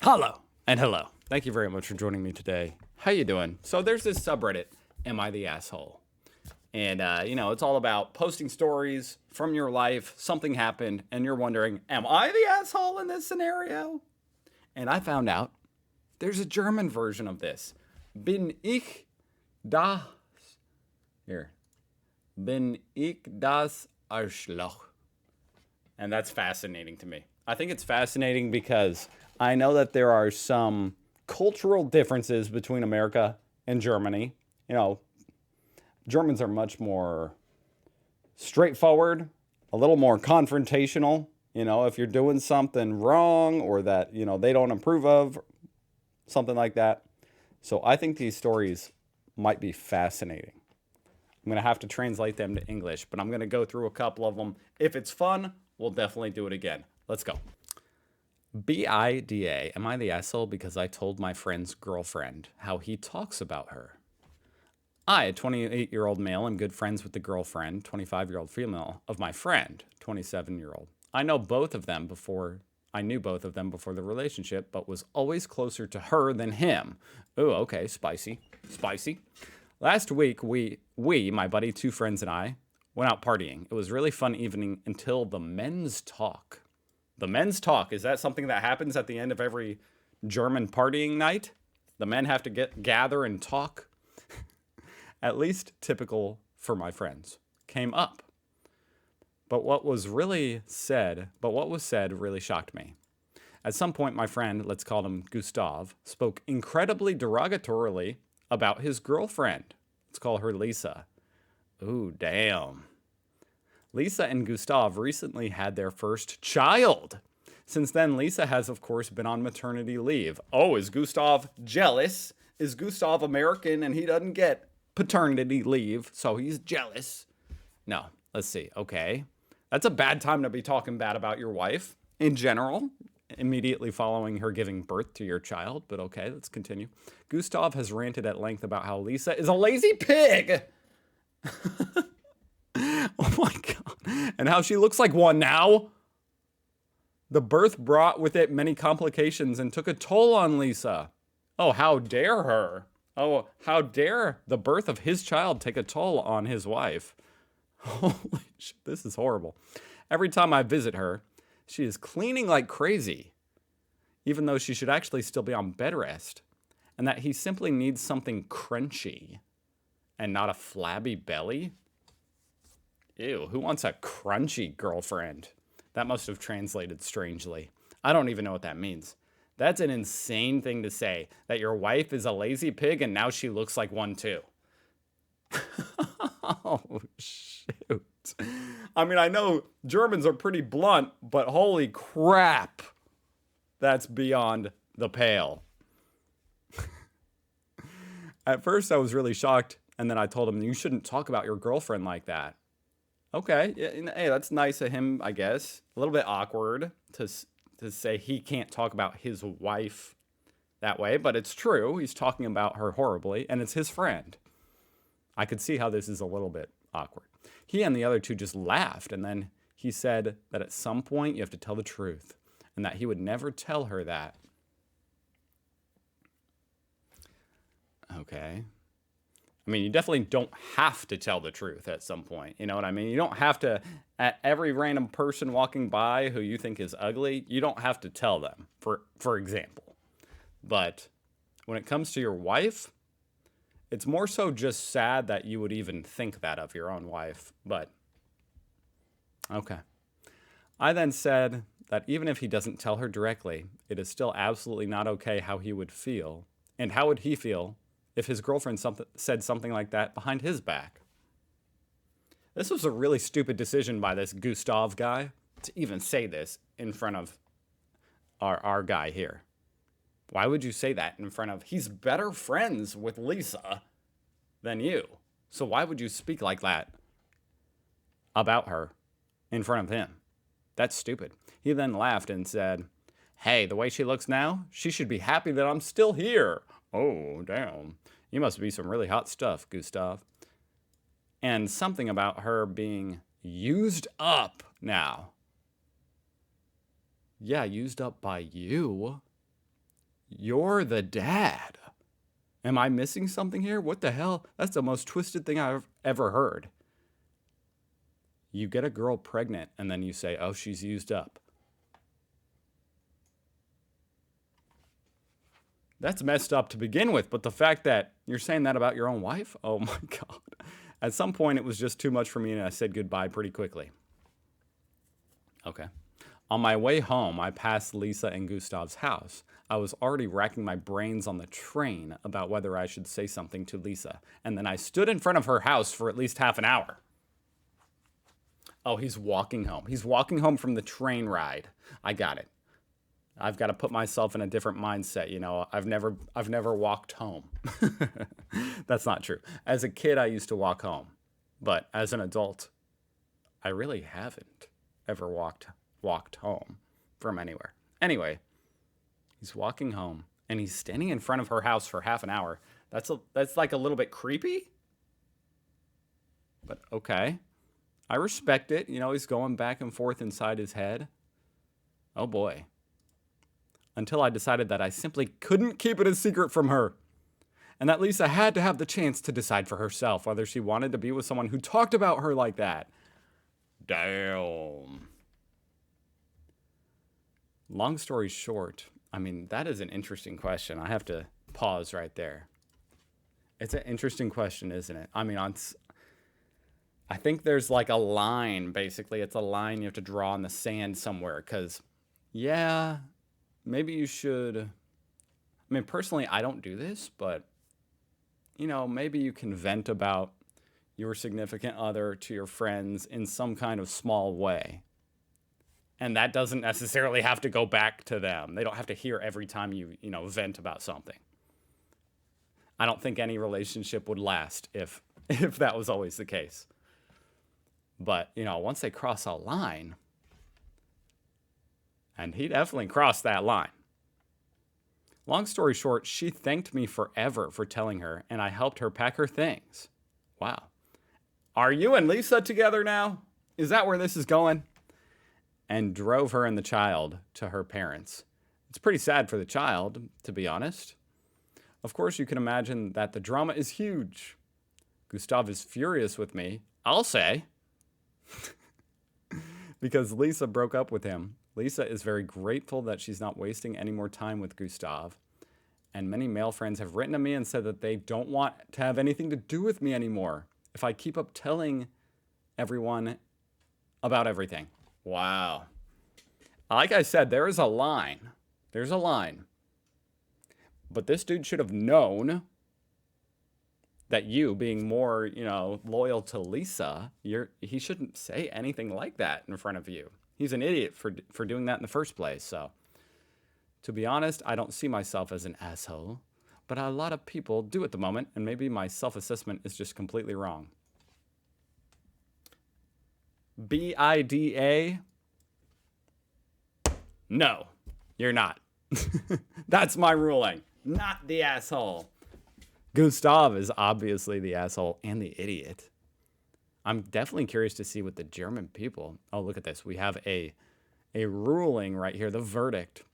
Hello and hello. Thank you very much for joining me today. How you doing? So there's this subreddit, Am I the Asshole? And, it's all about posting stories from your life. Something happened and you're wondering, am I the asshole in this scenario? And I found out there's a German version of this. Bin ich das? Here. Bin ich das Arschloch? And that's fascinating to me. I think it's fascinating because I know that there are some cultural differences between America and Germany. Germans are much more straightforward, a little more confrontational. If you're doing something wrong or that, they don't approve of, something like that. So I think these stories might be fascinating. I'm going to have to translate them to English, but I'm going to go through a couple of them. If it's fun, we'll definitely do it again. Let's go. BIDA, am I the asshole because I told my friend's girlfriend how he talks about her? I, a 28-year-old male, am good friends with the girlfriend, 25-year-old female, of my friend, 27-year-old. I knew both of them before the relationship, but was always closer to her than him. Ooh, okay, spicy. Last week, we, my buddy, two friends, and I, went out partying. It was a really fun evening until the men's talk. The men's talk, is that something that happens at the end of every German partying night? The men have to gather and talk? At least typical for my friends, came up. But what was said really shocked me. At some point, my friend, let's call him Gustav, spoke incredibly derogatorily about his girlfriend. Let's call her Lisa. Ooh, damn. Lisa and Gustav recently had their first child. Since then, Lisa has, of course, been on maternity leave. Oh, is Gustav jealous? Is Gustav American and he doesn't get paternity leave, so he's jealous? No, let's see. Okay. That's a bad time to be talking bad about your wife in general, immediately following her giving birth to your child. But okay, let's continue. Gustav has ranted at length about how Lisa is a lazy pig. Oh my God. And how she looks like one now. The birth brought with it many complications and took a toll on Lisa. Oh, how dare her. Oh, how dare the birth of his child take a toll on his wife. Holy shit, this is horrible. Every time I visit her, she is cleaning like crazy, even though she should actually still be on bed rest, and that he simply needs something crunchy and not a flabby belly. Ew, who wants a crunchy girlfriend? That must have translated strangely. I don't even know what that means. That's an insane thing to say, that your wife is a lazy pig and now she looks like one too. Oh, shoot. I mean, I know Germans are pretty blunt, but holy crap. That's beyond the pale. At first, I was really shocked, and then I told him, you shouldn't talk about your girlfriend like that. Okay, hey, that's nice of him, I guess. A little bit awkward to say he can't talk about his wife that way, but it's true. He's talking about her horribly, and it's his friend. I could see how this is a little bit awkward. He and the other two just laughed, and then he said that at some point you have to tell the truth, and that he would never tell her that. Okay. I mean, you definitely don't have to tell the truth at some point. You know what I mean? You don't have to, at every random person walking by who you think is ugly, you don't have to tell them, for example. But when it comes to your wife, it's more so just sad that you would even think that of your own wife. But, okay. I then said that even if he doesn't tell her directly, it is still absolutely not okay how he would feel. And how would he feel if his girlfriend said something like that behind his back? This was a really stupid decision by this Gustav guy to even say this in front of our guy here. Why would you say that in front of... He's better friends with Lisa than you. So why would you speak like that about her in front of him? That's stupid. He then laughed and said, hey, the way she looks now, she should be happy that I'm still here. Oh, damn. You must be some really hot stuff, Gustav. And something about her being used up now. Yeah, used up by you. You're the dad. Am I missing something here? What the hell? That's the most twisted thing I've ever heard. You get a girl pregnant and then you say, oh, she's used up. That's messed up to begin with, but the fact that you're saying that about your own wife? Oh my God. At some point, it was just too much for me and I said goodbye pretty quickly. Okay. On my way home, I passed Lisa and Gustav's house. I was already racking my brains on the train about whether I should say something to Lisa, and then I stood in front of her house for at least half an hour. Oh, he's walking home. He's walking home from the train ride. I got it. I've got to put myself in a different mindset. You know, I've never walked home. That's not true. As a kid, I used to walk home, but as an adult, I really haven't ever walked home from anywhere. Anyway, he's walking home and he's standing in front of her house for half an hour. That's like a little bit creepy, but okay. I respect it. You know, he's going back and forth inside his head. Oh boy. Until I decided that I simply couldn't keep it a secret from her. And that Lisa had to have the chance to decide for herself whether she wanted to be with someone who talked about her like that. Damn. Long story short, I mean, that is an interesting question. I have to pause right there. It's an interesting question, isn't it? I mean, I think there's like a line, basically. It's a line you have to draw in the sand somewhere because, yeah, maybe you should. I mean, personally, I don't do this, but, you know, maybe you can vent about your significant other to your friends in some kind of small way. And that doesn't necessarily have to go back to them. They don't have to hear every time you vent about something. I don't think any relationship would last if that was always the case. But, you know, once they cross a line, and he definitely crossed that line. Long story short, she thanked me forever for telling her, and I helped her pack her things. Wow. Are you and Lisa together now? Is that where this is going? And drove her and the child to her parents. It's pretty sad for the child, to be honest. Of course, you can imagine that the drama is huge. Gustav is furious with me, I'll say, because Lisa broke up with him. Lisa is very grateful that she's not wasting any more time with Gustav. And many male friends have written to me and said that they don't want to have anything to do with me anymore if I keep up telling everyone about everything. Wow. Like I said, there is a line. There's a line. But this dude should have known that you, being more, loyal to Lisa, he shouldn't say anything like that in front of you. He's an idiot for doing that in the first place. So, to be honest, I don't see myself as an asshole. But a lot of people do at the moment, and maybe my self-assessment is just completely wrong. BIDA? No, you're not. That's my ruling. Not the asshole. Gustav is obviously the asshole and the idiot. I'm definitely curious to see what the German people... Oh, look at this. We have a ruling right here, the verdict.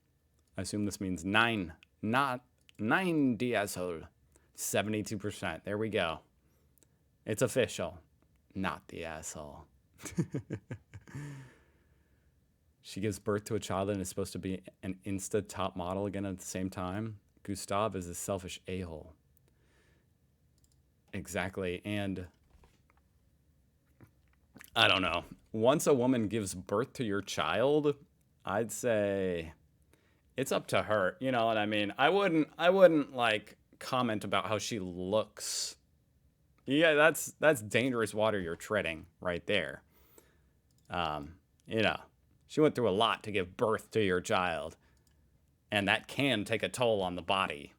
I assume this means 9 the asshole. 72%. There we go. It's official. Not the asshole. She gives birth to a child and is supposed to be an Insta top model again at the same time. Gustav is a selfish a-hole. Exactly. And I don't know. Once a woman gives birth to your child, I'd say it's up to her. You know what I mean? I wouldn't like comment about how she looks. Yeah, that's dangerous water you're treading right there. She went through a lot to give birth to your child, and that can take a toll on the body.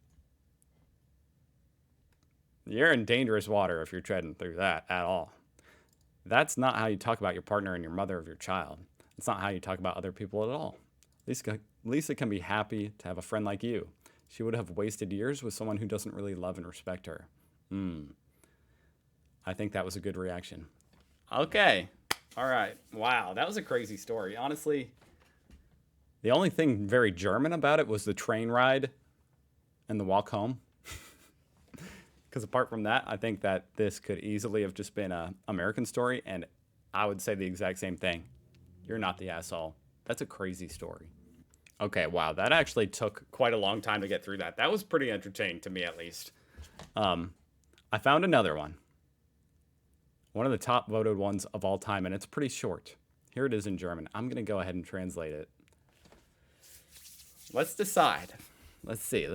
You're in dangerous water if you're treading through that at all. That's not how you talk about your partner and your mother of your child. It's not how you talk about other people at all. Lisa can be happy to have a friend like you. She would have wasted years with someone who doesn't really love and respect her. I think that was a good reaction. Okay. All right. Wow. That was a crazy story. Honestly, the only thing very German about it was the train ride. and the walk home. Because apart from that, I think that this could easily have just been a American Story, and I would say the exact same thing. You're not the asshole. That's a crazy story. Okay, wow, that actually took quite a long time to get through that. That was pretty entertaining to me, at least. I found another one. One of the top voted ones of all time, and it's pretty short. Here it is in German. I'm going to go ahead and translate it. Let's decide. Let's see.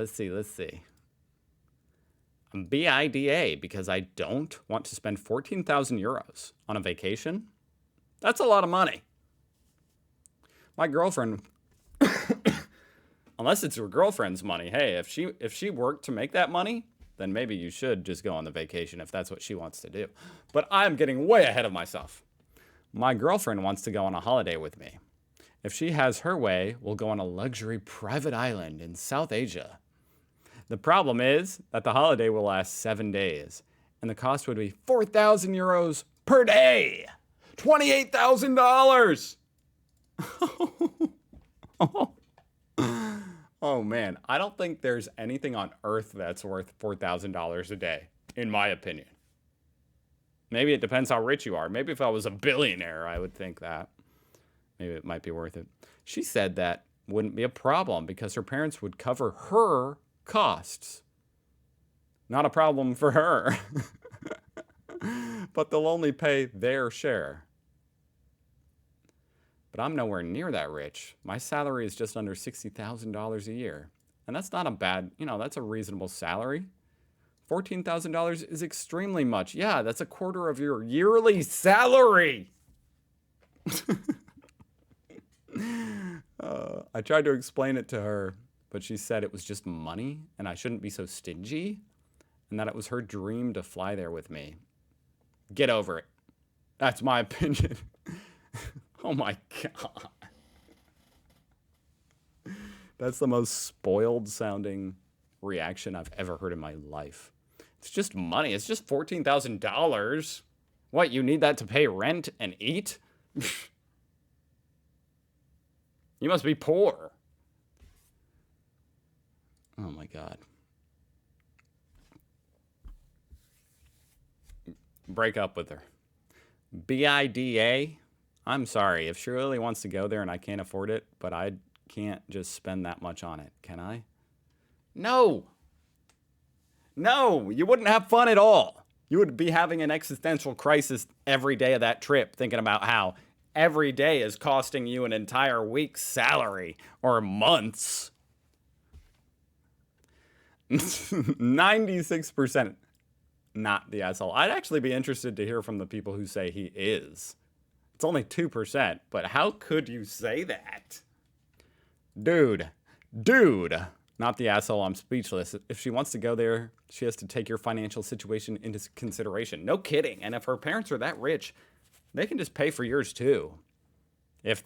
BIDA, because I don't want to spend 14,000 euros on a vacation. That's a lot of money. My girlfriend, unless it's your girlfriend's money, hey, if she worked to make that money, then maybe you should just go on the vacation if that's what she wants to do. But I'm getting way ahead of myself. My girlfriend wants to go on a holiday with me. If she has her way, we'll go on a luxury private island in South Asia. The problem is that the holiday will last 7 days, and the cost would be 4,000 euros per day. $28,000. Oh man, I don't think there's anything on earth that's worth $4,000 a day, in my opinion. Maybe it depends how rich you are. Maybe if I was a billionaire, I would think that. Maybe it might be worth it. She said that wouldn't be a problem because her parents would cover her costs. Not a problem for her. But they'll only pay their share. But I'm nowhere near that rich. My salary is just under $60,000 a year. And that's not a bad, that's a reasonable salary. $14,000 is extremely much. Yeah, that's a quarter of your yearly salary. I tried to explain it to her, but she said it was just money and I shouldn't be so stingy and that it was her dream to fly there with me. Get over it. That's my opinion. Oh my God. That's the most spoiled sounding reaction I've ever heard in my life. It's just money. It's just $14,000. What, you need that to pay rent and eat? You must be poor. Oh my God. Break up with her. BIDA. I'm sorry. If she really wants to go there and I can't afford it, but I can't just spend that much on it, can I? No. No, you wouldn't have fun at all. You would be having an existential crisis every day of that trip, thinking about how every day is costing you an entire week's salary or months. 96% not the asshole. I'd actually be interested to hear from the people who say he is. It's only 2%, but how could you say that? Dude, not the asshole, I'm speechless. If she wants to go there, she has to take your financial situation into consideration. No kidding. And if her parents are that rich, they can just pay for yours too. If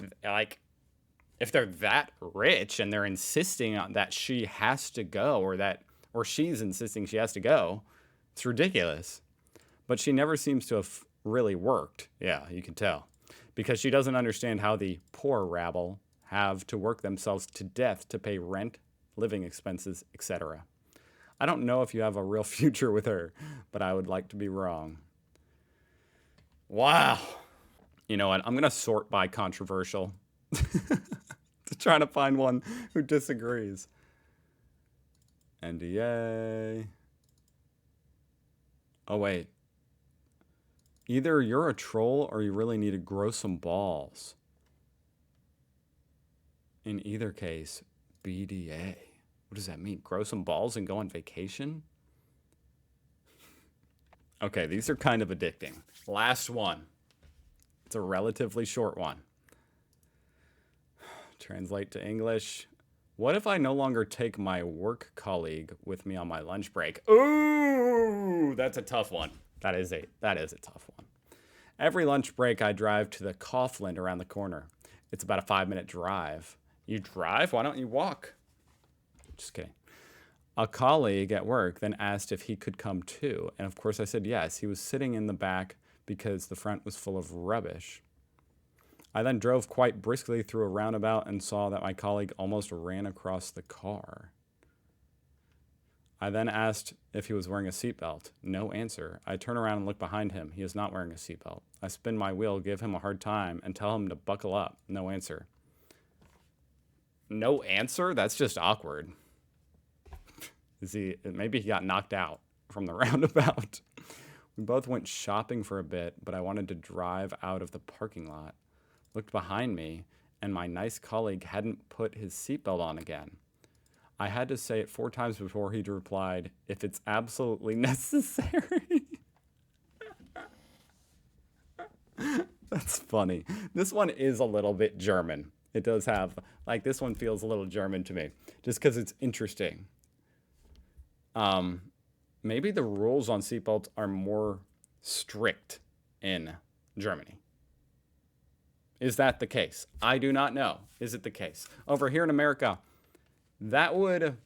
they're that rich and they're insisting on that she has to go or she's insisting she has to go, it's ridiculous. But she never seems to have really worked. Yeah, you can tell. Because she doesn't understand how the poor rabble have to work themselves to death to pay rent, living expenses, etc. I don't know if you have a real future with her, but I would like to be wrong. Wow. You know what? I'm going to sort by controversial to try to find one who disagrees. NDA. Oh, wait. Either you're a troll or you really need to grow some balls. In either case, BDA. What does that mean? Grow some balls and go on vacation? Okay, these are kind of addicting. Last one. It's a relatively short one. Translate to English. What if I no longer take my work colleague with me on my lunch break? Ooh, that's a tough one. That is a tough one. Every lunch break, I drive to the Kaufland around the corner. It's about a 5-minute drive. You drive? Why don't you walk? Just kidding. A colleague at work then asked if he could come too. And of course I said yes. He was sitting in the back because the front was full of rubbish. I then drove quite briskly through a roundabout and saw that my colleague almost ran across the car. I then asked if he was wearing a seatbelt. No answer. I turn around and look behind him. He is not wearing a seatbelt. I spin my wheel, give him a hard time, and tell him to buckle up. No answer. No answer? That's just awkward. Maybe he got knocked out from the roundabout. We both went shopping for a bit, but I wanted to drive out of the parking lot. Looked behind me, and my nice colleague hadn't put his seatbelt on again. I had to say it 4 times before he'd replied, if it's absolutely necessary. That's funny. This one is a little bit German. It does have, like, this one feels a little German to me, just because it's interesting. Maybe the rules on seatbelts are more strict in Germany. Is that the case? I do not know. Is it the case? Over here in America, that would,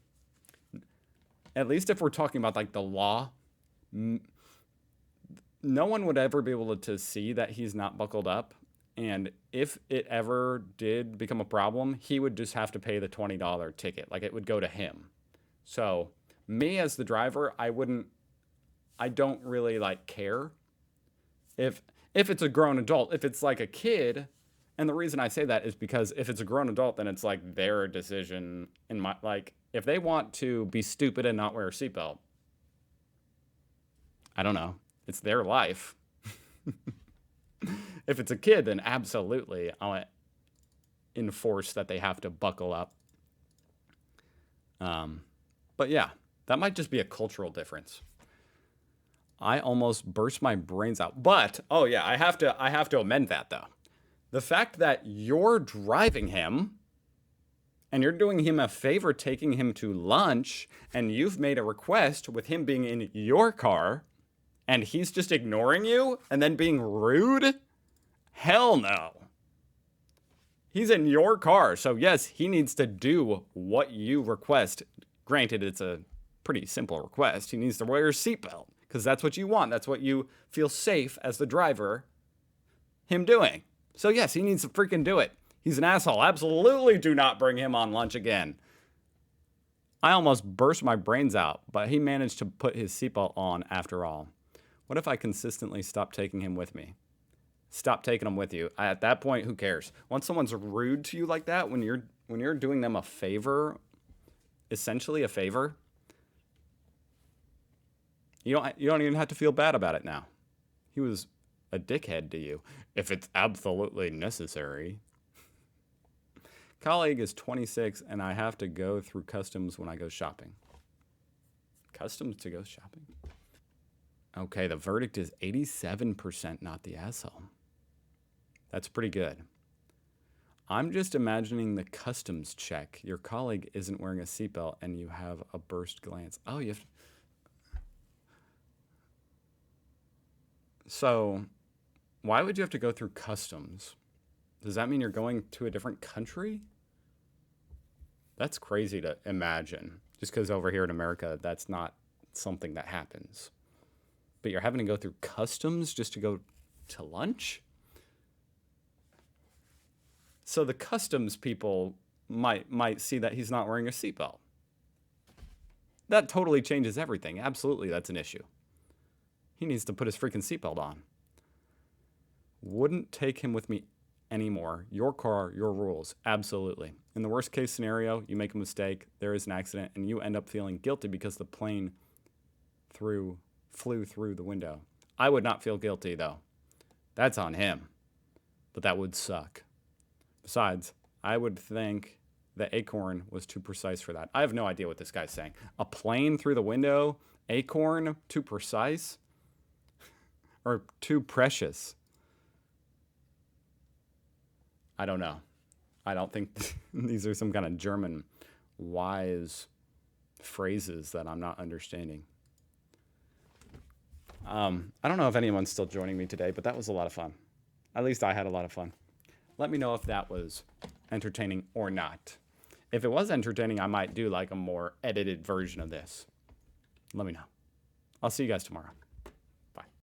at least if we're talking about like the law, no one would ever be able to see that he's not buckled up. And if it ever did become a problem, he would just have to pay the $20 ticket. Like, it would go to him. So me as the driver, I don't really like care if it's a grown adult. If it's like a kid, and the reason I say that is because if it's a grown adult, then it's like their decision. If they want to be stupid and not wear a seatbelt, I don't know. It's their life. If it's a kid, then absolutely I'll enforce that they have to buckle up. But yeah, that might just be a cultural difference. I almost burst my brains out. But, oh yeah, I have to amend that though. The fact that you're driving him and you're doing him a favor taking him to lunch, and you've made a request with him being in your car, and he's just ignoring you and then being rude? Hell no. He's in your car, so yes, he needs to do what you request. Granted, it's a pretty simple request. He needs to wear a seatbelt, because that's what you want. That's what you feel safe as the driver him doing. So yes, he needs to freaking do it. He's an asshole. Absolutely do not bring him on lunch again. I almost burst my brains out, but he managed to put his seatbelt on after all. What if I consistently stop taking him with me? Stop taking him with you. At that point, who cares? Once someone's rude to you like that, when you're doing them a favor, essentially a favor, you don't even have to feel bad about it now. He was a dickhead to you. If it's absolutely necessary. Colleague is 26, and I have to go through customs when I go shopping. Customs to go shopping? Okay, the verdict is 87% not the asshole. That's pretty good. I'm just imagining the customs check. Your colleague isn't wearing a seatbelt, and you have a burst glance. Oh, you have to... So, why would you have to go through customs? Does that mean you're going to a different country? That's crazy to imagine. Just because over here in America, that's not something that happens. But you're having to go through customs just to go to lunch? So the customs people might see that he's not wearing a seatbelt. That totally changes everything. Absolutely, that's an issue. He needs to put his freaking seatbelt on. Wouldn't take him with me anymore. Your car, your rules. Absolutely. In the worst case scenario, you make a mistake, there is an accident, and you end up feeling guilty because the plane flew through the window. I would not feel guilty, though. That's on him. But that would suck. Besides, I would think the acorn was too precise for that. I have no idea what this guy's saying. A plane through the window? Acorn? Too precise? Or too precious? I don't know. I don't think these are some kind of German wise phrases that I'm not understanding. I don't know if anyone's still joining me today, but that was a lot of fun. At least I had a lot of fun. Let me know if that was entertaining or not. If it was entertaining, I might do like a more edited version of this. Let me know. I'll see you guys tomorrow.